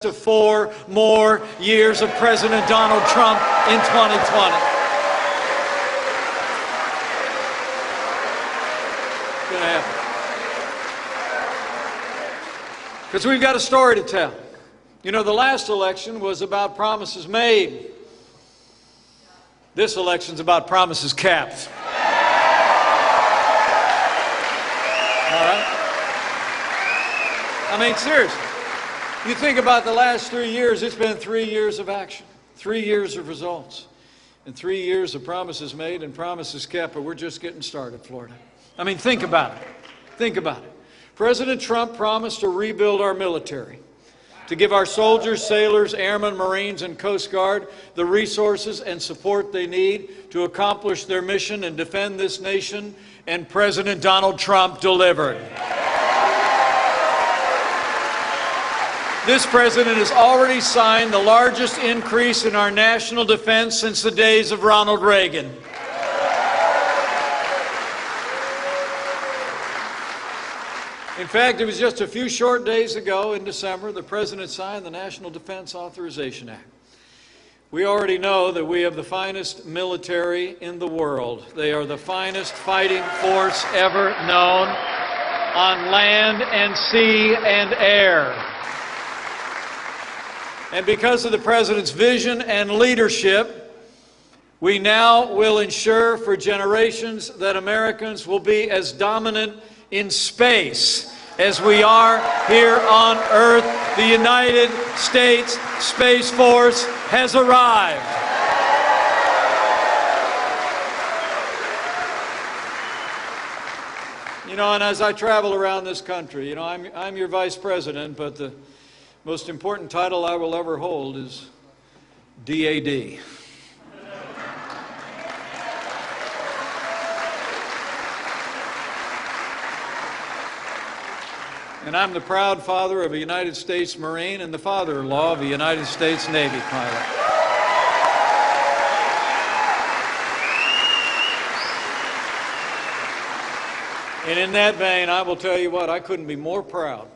to 4 more years of President Donald Trump in 2020. It's going to happen. Because we've got a story to tell. You know, the last election was about promises made. This election's about promises kept. All right? I mean, seriously. You think about the last 3 years, it's been 3 years of action, 3 years of results, and 3 years of promises made and promises kept, but we're just getting started, Florida. I mean, think about it. Think about it. President Trump promised to rebuild our military, to give our soldiers, sailors, airmen, Marines, and Coast Guard the resources and support they need to accomplish their mission and defend this nation, and President Donald Trump delivered. This president has already signed the largest increase in our national defense since the days of Ronald Reagan. In fact, it was just a few short days ago in December, the president signed the National Defense Authorization Act. We already know that we have the finest military in the world. They are the finest fighting force ever known on land and sea and air. And because of the president's vision and leadership, we now will ensure for generations that Americans will be as dominant in space as we are here on Earth. The United States Space Force has arrived. You know, and as I travel around this country, you know, I'm your vice president, but the most important title I will ever hold is DAD. And I'm the proud father of a United States Marine and the father-in-law of a United States Navy pilot. And in that vein, I will tell you what, I couldn't be more proud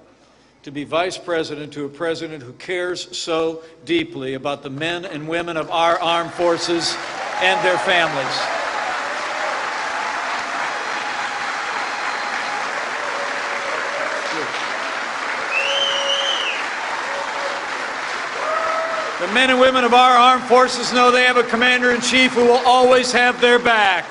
to be vice president to a president who cares so deeply about the men and women of our armed forces and their families. The men and women of our armed forces know they have a commander-in-chief who will always have their back.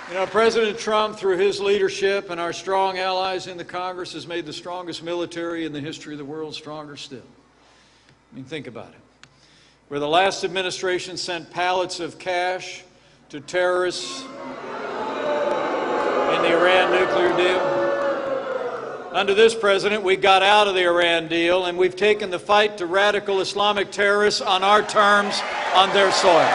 You know, President Trump, through his leadership and our strong allies in the Congress, has made the strongest military in the history of the world stronger still. I mean, think about it. Where the last administration sent pallets of cash to terrorists in the Iran nuclear deal, under this president, we got out of the Iran deal, and we've taken the fight to radical Islamic terrorists on our terms, on their soil.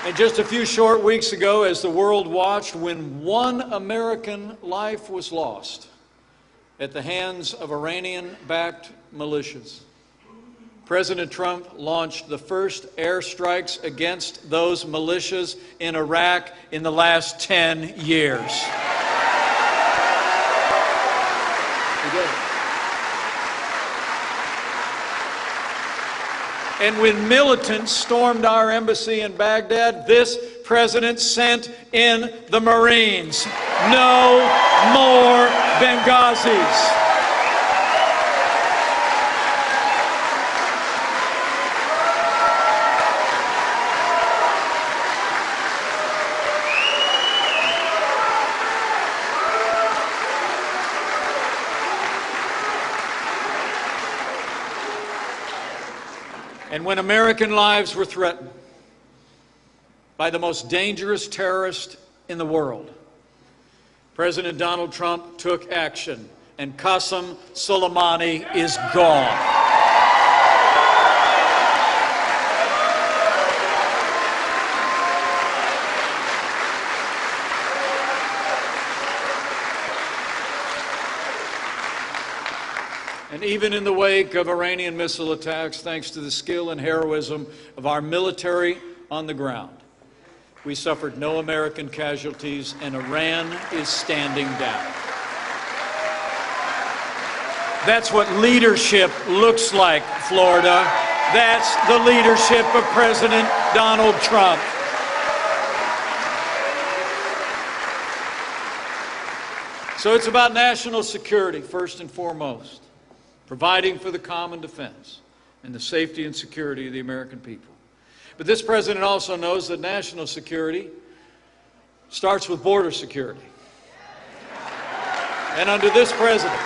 And just a few short weeks ago, as the world watched, when one American life was lost at the hands of Iranian-backed militias, President Trump launched the first airstrikes against those militias in Iraq in the last 10 years. He did. And when militants stormed our embassy in Baghdad, this president sent in the Marines. No more Benghazis. And when American lives were threatened by the most dangerous terrorist in the world, President Donald Trump took action, and Qasem Soleimani is gone. And even in the wake of Iranian missile attacks, thanks to the skill and heroism of our military on the ground, we suffered no American casualties, and Iran is standing down. That's what leadership looks like, Florida. That's the leadership of President Donald Trump. So it's about national security, first and foremost, providing for the common defense and the safety and security of the American people. But this president also knows that national security starts with border security. And under this president,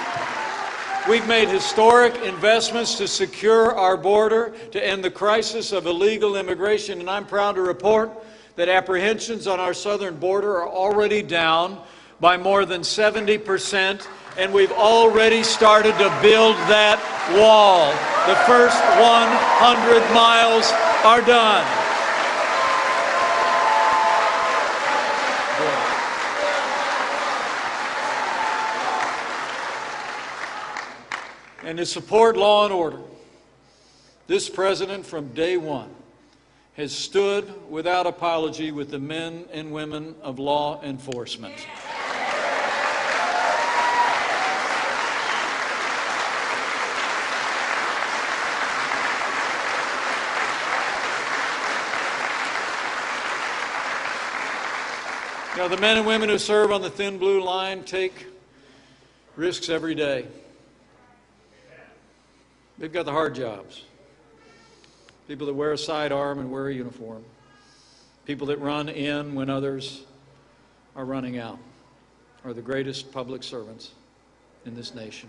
we've made historic investments to secure our border, to end the crisis of illegal immigration, and I'm proud to report that apprehensions on our southern border are already down by more than 70%, and we've already started to build that wall. The first 100 miles are done. And to support law and order, this president from day one has stood without apology with the men and women of law enforcement. You know, the men and women who serve on the thin blue line take risks every day. They've got the hard jobs. People that wear a sidearm and wear a uniform. People that run in when others are running out are the greatest public servants in this nation.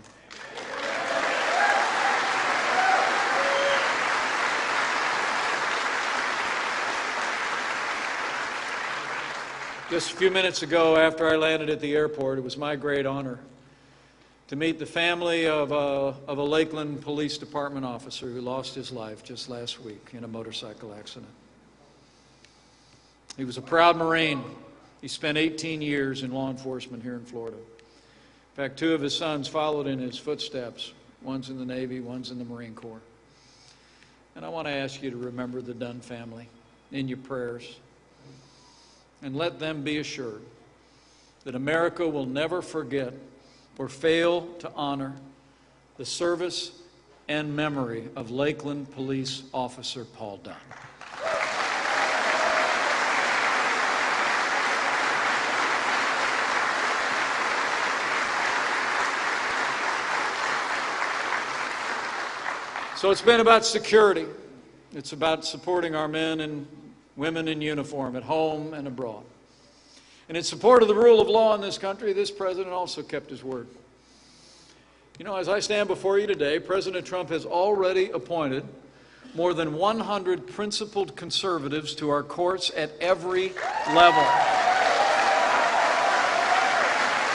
Just a few minutes ago, after I landed at the airport, it was my great honor to meet the family of a Lakeland Police Department officer who lost his life just last week in a motorcycle accident. He was a proud Marine. He spent 18 years in law enforcement here in Florida. In fact, two of his sons followed in his footsteps. One's in the Navy, one's in the Marine Corps. And I want to ask you to remember the Dunn family in your prayers. And let them be assured that America will never forget or fail to honor the service and memory of Lakeland Police Officer Paul Dunn. So it's been about security. It's about supporting our men and women in uniform at home and abroad. And in support of the rule of law in this country, this president also kept his word. You know, as I stand before you today, President Trump has already appointed more than 100 principled conservatives to our courts at every level.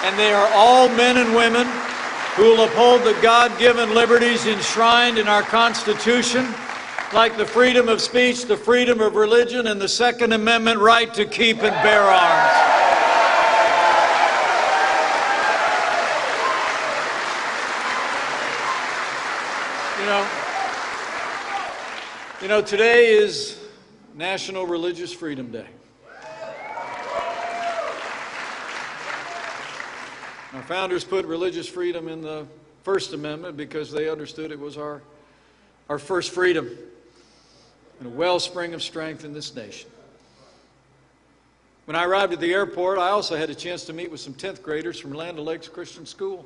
And they are all men and women who will uphold the God-given liberties enshrined in our Constitution, like the freedom of speech, the freedom of religion, and the Second Amendment right to keep and bear arms. You know, today is National Religious Freedom Day. Our founders put religious freedom in the First Amendment because they understood it was our first freedom and a wellspring of strength in this nation. When I arrived at the airport, I also had a chance to meet with some 10th graders from Land O'Lakes Christian School.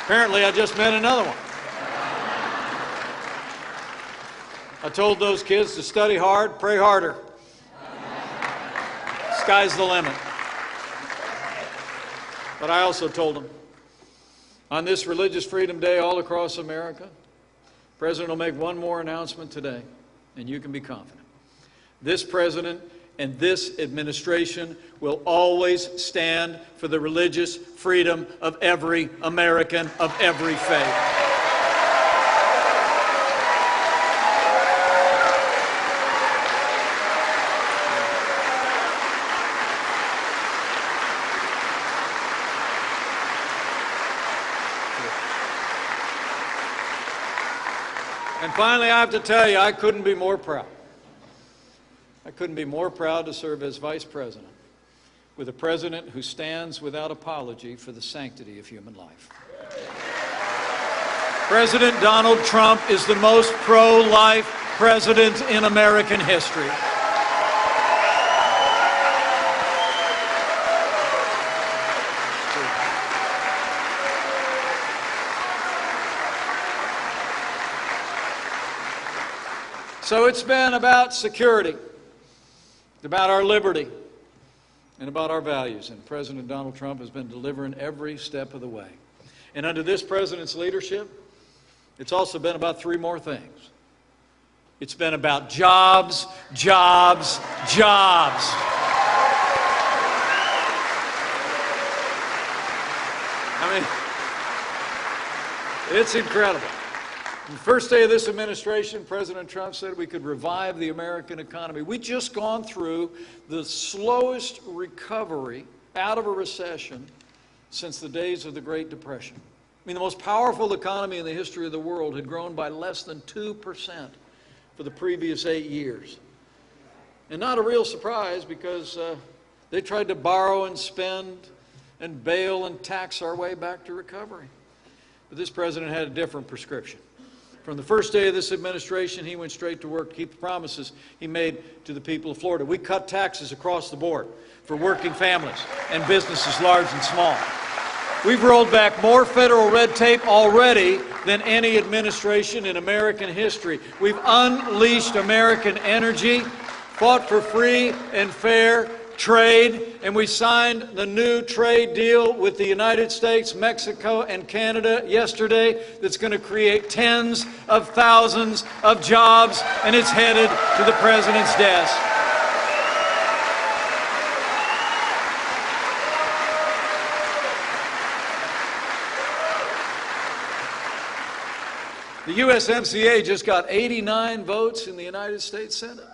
Apparently, I just met another one. I told those kids to study hard, pray harder. Sky's the limit. But I also told them, on this Religious Freedom Day all across America, the President will make one more announcement today, and you can be confident. This President and this administration will always stand for the religious freedom of every American of every faith. And finally, I have to tell you, I couldn't be more proud. I couldn't be more proud to serve as vice president with a president who stands without apology for the sanctity of human life. President Donald Trump is the most pro-life president in American history. So it's been about security, about our liberty, and about our values. And President Donald Trump has been delivering every step of the way. And under this president's leadership, it's also been about three more things. It's been about jobs, jobs, jobs. I mean, it's incredible. On the first day of this administration, President Trump said we could revive the American economy. We've just gone through the slowest recovery out of a recession since the days of the Great Depression. I mean, the most powerful economy in the history of the world had grown by less than 2% for the previous 8 years. And not a real surprise, because they tried to borrow and spend and bail and tax our way back to recovery. But this president had a different prescription. From the first day of this administration, he went straight to work to keep the promises he made to the people of Florida. We cut taxes across the board for working families and businesses large and small. We've rolled back more federal red tape already than any administration in American history. We've unleashed American energy, fought for free and fair trade, and we signed the new trade deal with the United States, Mexico, and Canada yesterday that's going to create tens of thousands of jobs, and it's headed to the president's desk. The USMCA just got 89 votes in the United States Senate.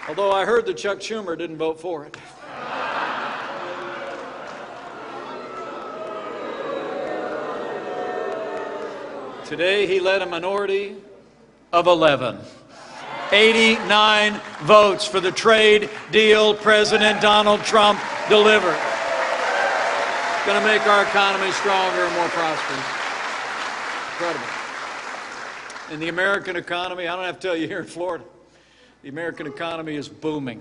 Although I heard that Chuck Schumer didn't vote for it. Today he led a minority of 11. 89 votes for the trade deal President Donald Trump delivered. It's going to make our economy stronger and more prosperous. Incredible. And the American economy, I don't have to tell you, here in Florida, the American economy is booming.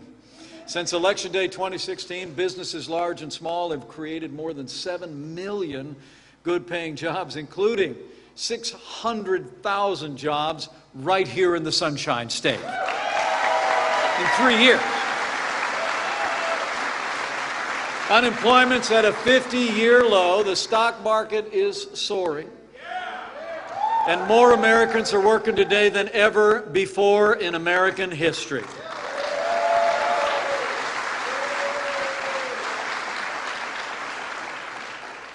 Since Election Day 2016, businesses large and small have created more than 7 million good-paying jobs, including 600,000 jobs right here in the Sunshine State in 3 years. Unemployment's at a 50-year low. The stock market is soaring. And more Americans are working today than ever before in American history.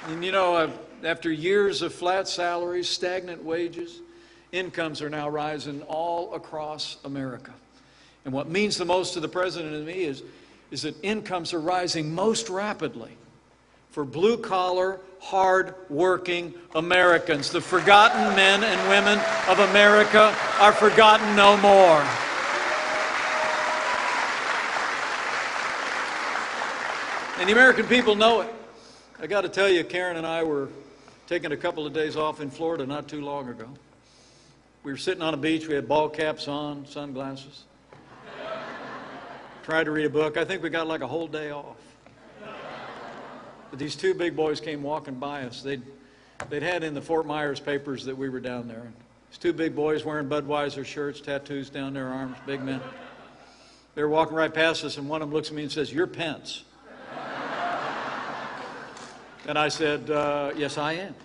And you know, after years of flat salaries, stagnant wages, incomes are now rising all across America. And what means the most to the president and me is that incomes are rising most rapidly for blue-collar, hard-working Americans. The forgotten men and women of America are forgotten no more. And the American people know it. I got to tell you, Karen and I were taking a couple of days off in Florida not too long ago. We were sitting on a beach. We had ball caps on, sunglasses. Tried to read a book. I think we got like a whole day off. But these two big boys came walking by us. They'd had in the Fort Myers papers that we were down there. And these two big boys wearing Budweiser shirts, tattoos down their arms, big men. They were walking right past us, and one of them looks at me and says, "You're Pence." And I said, "Yes, I am."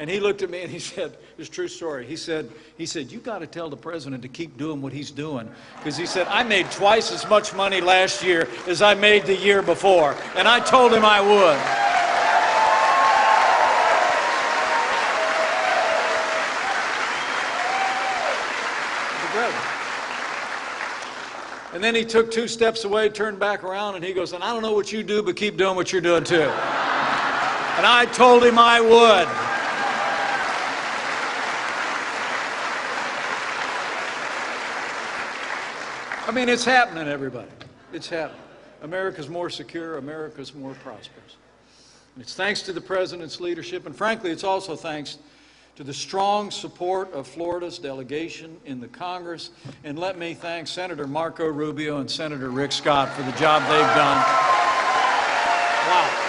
And he looked at me and he said, it's a true story. He said, "You got to tell the president to keep doing what he's doing." Because he said, "I made twice as much money last year as I made the year before." And I told him I would. And then he took 2 steps away, turned back around, and he goes, "And I don't know what you do, but keep doing what you're doing too." And I told him I would. I mean, it's happening, everybody. It's happening. America's more secure. America's more prosperous. And it's thanks to the President's leadership, and frankly, it's also thanks to the strong support of Florida's delegation in the Congress. And let me thank Senator Marco Rubio and Senator Rick Scott for the job they've done. Wow.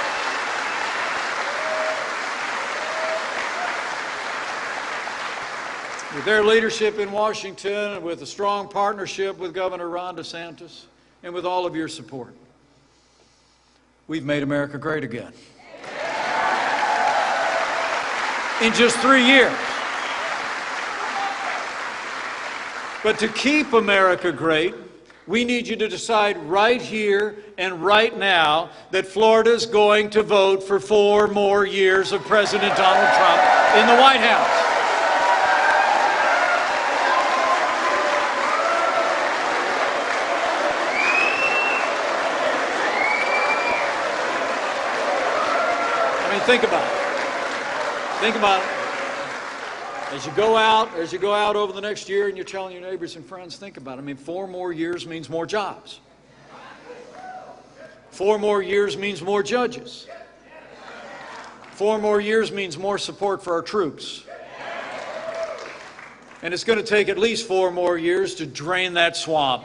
With their leadership in Washington, and with a strong partnership with Governor Ron DeSantis, and with all of your support, we've made America great again. In just 3 years. But to keep America great, we need you to decide right here and right now that Florida's going to vote for 4 more years of President Donald Trump in the White House. I mean, think about it. Think about it. As you go out over the next year and you're telling your neighbors and friends, think about it. I mean, 4 more years means more jobs. 4 more years means more judges. 4 more years means more support for our troops. And it's going to take at least 4 more years to drain that swamp.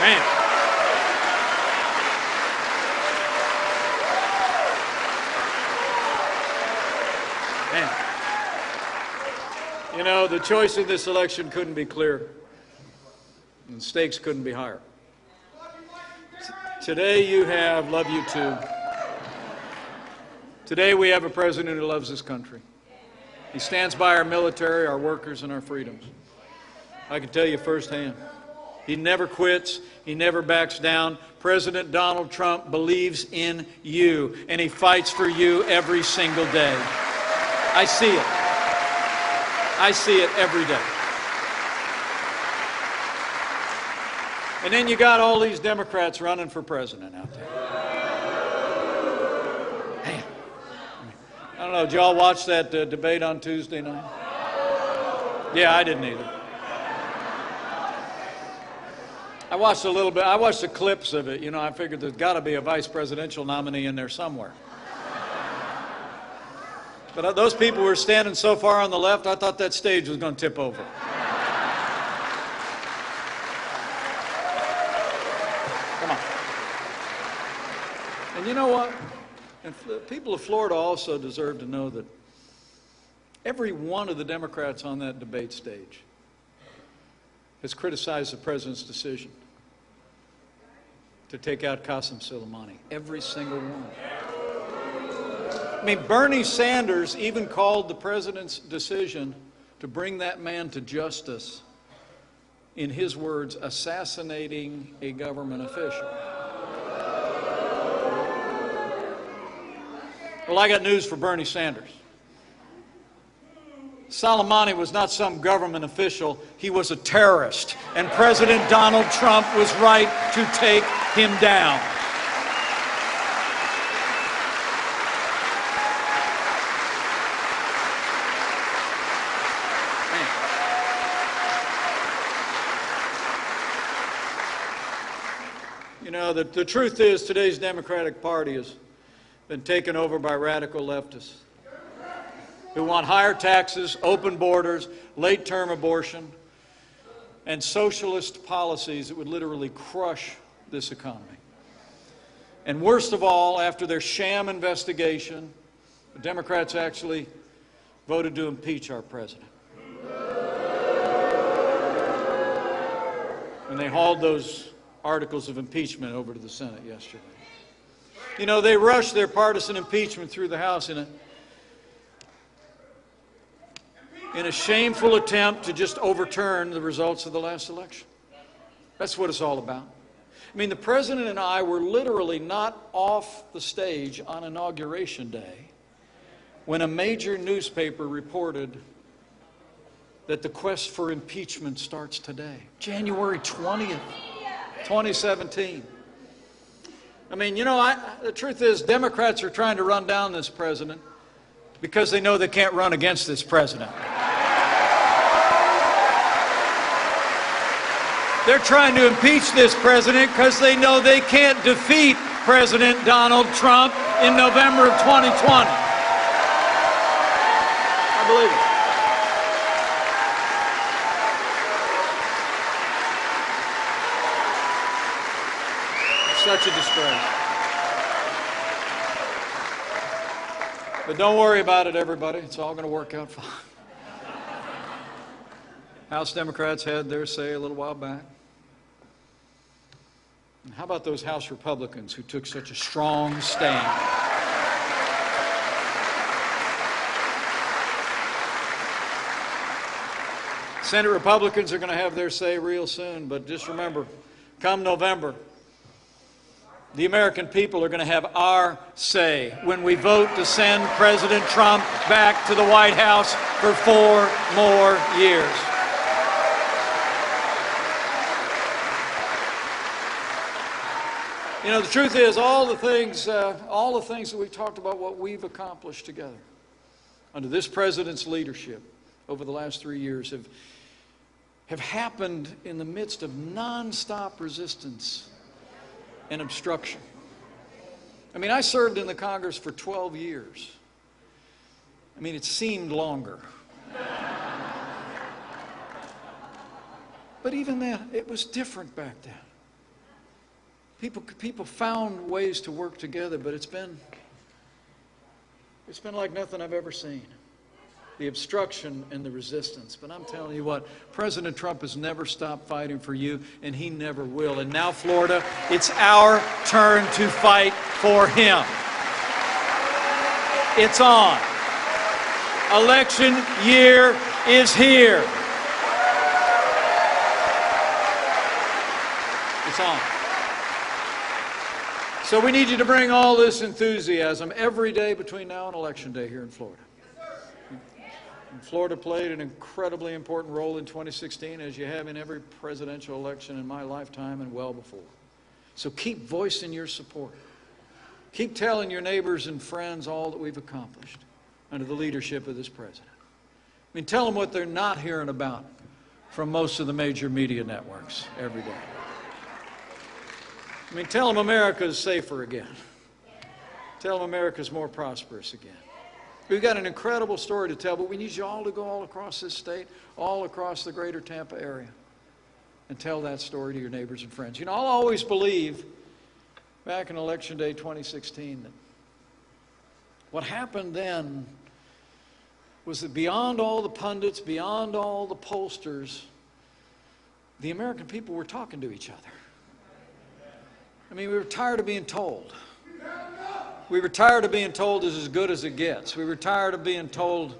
Man. You know, the choice in this election couldn't be clearer, and the stakes couldn't be higher. Today you have, love you too. Today we have a president who loves this country. He stands by our military, our workers, and our freedoms. I can tell you firsthand. He never quits. He never backs down. President Donald Trump believes in you, and he fights for you every single day. I see it. I see it every day. And then you got all these Democrats running for president out there. Man. I don't know, did y'all watch that debate on Tuesday night? Yeah, I didn't either. I watched a little bit. I watched the clips of it. You know, I figured there's got to be a vice presidential nominee in there somewhere. But those people were standing so far on the left, I thought that stage was going to tip over. Come on. And you know what? And the people of Florida also deserve to know that every one of the Democrats on that debate stage has criticized the president's decision to take out Qasem Soleimani. Every single one. I mean, Bernie Sanders even called the president's decision to bring that man to justice, in his words, assassinating a government official. Well, I got news for Bernie Sanders. Soleimani was not some government official. He was a terrorist. And President Donald Trump was right to take him down. You know, the truth is today's Democratic Party has been taken over by radical leftists who want higher taxes, open borders, late-term abortion, and socialist policies that would literally crush this economy. And worst of all, after their sham investigation, the Democrats actually voted to impeach our president. And they hauled those articles of impeachment over to the Senate yesterday. You know, they rushed their partisan impeachment through the House in a shameful attempt to just overturn the results of the last election. That's what it's all about. I mean, the president and I were literally not off the stage on Inauguration Day when a major newspaper reported that the quest for impeachment starts today, January 20th. 2017. I mean, you know, the truth is Democrats are trying to run down this president Because they know they can't run against this president. They're trying to impeach this president because they know they can't defeat President Donald Trump in November of 2020. I believe it. It's such a disgrace. But don't worry about it, everybody. It's all going to work out fine. House Democrats had their say a little while back. And how about those House Republicans who took such a strong stand? Senate Republicans are going to have their say real soon, but just remember, come November, the American people are going to have our say when we vote to send President Trump back to the White House for 4 more years. You know, the truth is, all the things that we've talked about, what we've accomplished together under this president's leadership over the last 3 years have happened in the midst of nonstop resistance and obstruction. I mean, I served in the Congress for 12 years. I mean, it seemed longer. But even then, it was different back then. People found ways to work together, but it's been like nothing I've ever seen. The obstruction and the resistance. But I'm telling you what, President Trump has never stopped fighting for you, and he never will. And now, Florida, it's our turn to fight for him. It's on. Election year is here. It's on. So we need you to bring all this enthusiasm every day between now and Election Day here in Florida. And Florida played an incredibly important role in 2016, as you have in every presidential election in my lifetime and well before. So keep voicing your support. Keep telling your neighbors and friends all that we've accomplished under the leadership of this president. I mean, tell them what they're not hearing about from most of the major media networks every day. I mean, tell them America's safer again. Tell them America's more prosperous again. We've got an incredible story to tell, but we need you all to go all across this state, all across the greater Tampa area, and tell that story to your neighbors and friends. You know, I'll always believe, back in Election Day 2016, that what happened then was that beyond all the pundits, beyond all the pollsters, the American people were talking to each other. I mean, we were tired of being told. We were tired of being told it's as good as it gets. We were tired of being told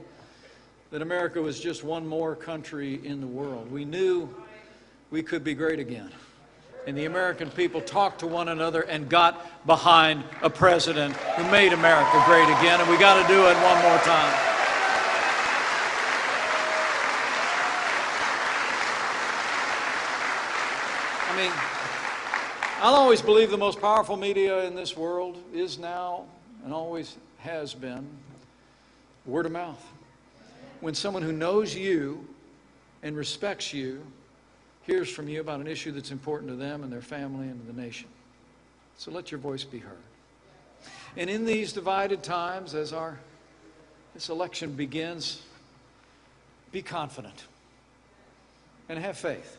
that America was just one more country in the world. We knew we could be great again. And the American people talked to one another and got behind a president who made America great again. And we got to do it one more time. I mean, I'll always believe the most powerful media in this world is now and always has been word of mouth. When someone who knows you and respects you hears from you about an issue that's important to them and their family and the nation. So let your voice be heard. And in these divided times, as this election begins, be confident and have faith.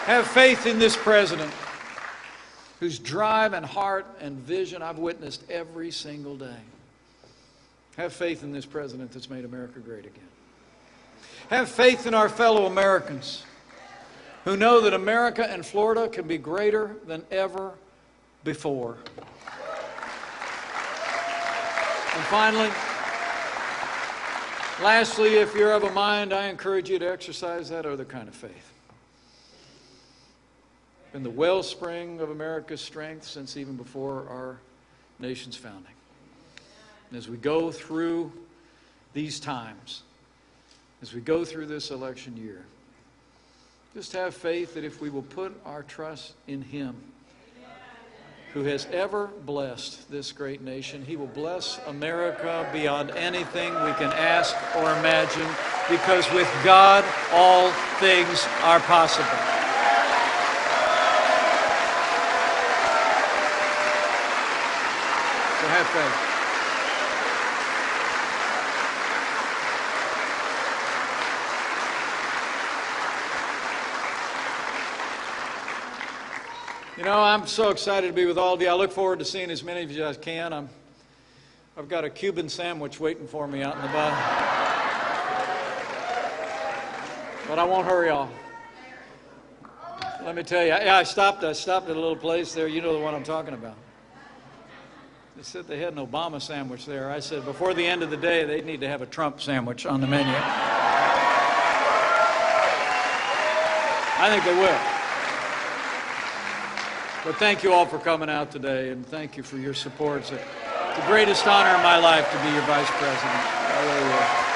Have faith in this president whose drive and heart and vision I've witnessed every single day. Have faith in this president that's made America great again. Have faith in our fellow Americans who know that America and Florida can be greater than ever before. And finally, lastly, if you're of a mind, I encourage you to exercise that other kind of faith. Been the wellspring of America's strength since even before our nation's founding. And as we go through these times, as we go through this election year, just have faith that if we will put our trust in Him, who has ever blessed this great nation. He will bless America beyond anything we can ask or imagine, because with God, all things are possible. So have faith. You know, I'm so excited to be with all of you. I look forward to seeing as many of you as I can. I've got a Cuban sandwich waiting for me out in the bottom. But I won't hurry off. Let me tell you, I stopped at a little place there. You know the one I'm talking about. They said they had an Obama sandwich there. I said, before the end of the day, they need to have a Trump sandwich on the menu. I think they will. But thank you all for coming out today, and thank you for your support. It's the greatest honor in my life to be your vice president. I really will.